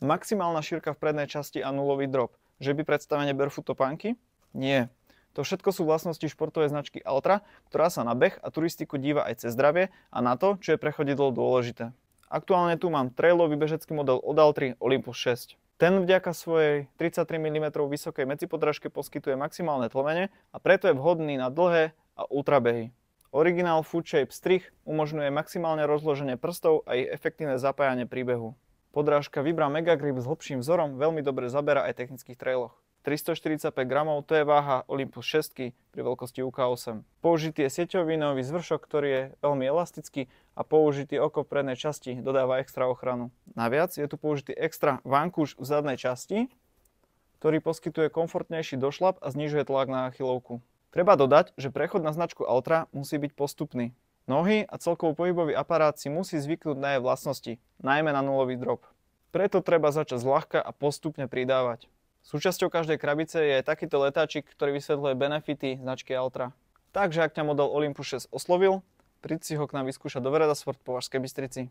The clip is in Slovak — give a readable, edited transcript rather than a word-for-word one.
Maximálna šírka v prednej časti a nulový drop. Že by predstavenie barefoot topánky? Nie. To všetko sú vlastnosti športovej značky Altra, ktorá sa na beh a turistiku díva aj cez zdravie a na to, čo je pre chodidlo dôležité. Aktuálne tu mám trailový bežecký model od Altry Olympus 6. Ten vďaka svojej 33 mm vysokej medzipodrážke poskytuje maximálne tlmenie a preto je vhodný na dlhé a ultrabehy. Originál Foot Shape strih umožňuje maximálne rozloženie prstov a ich efektívne zapájanie príbehu. Podrážka Vibram Mega Grip s hlbším vzorom veľmi dobre zabera aj v technických trailoch. 345 gramov, to je váha Olympus 6 pri veľkosti UK8. Použitý je sieťovinový zvršok, ktorý je veľmi elastický a použitý oko v prednej časti dodáva extra ochranu. Naviac je tu použitý extra vankúš v zadnej časti, ktorý poskytuje komfortnejší došlap a znižuje tlak na achilovku. Treba dodať, že prechod na značku Altra musí byť postupný. Nohy a celkový pohybový aparát si musí zvyknúť na jej vlastnosti, najmä na nulový drop. Preto treba začať zľahka a postupne pridávať. Súčasťou každej krabice je takýto letáčik, ktorý vysvetľuje benefity značky Altra. Takže ak ťa model Olympus 6 oslovil, príď si ho k nám vyskúšať do Vereda Sport po Považskej Bystrici.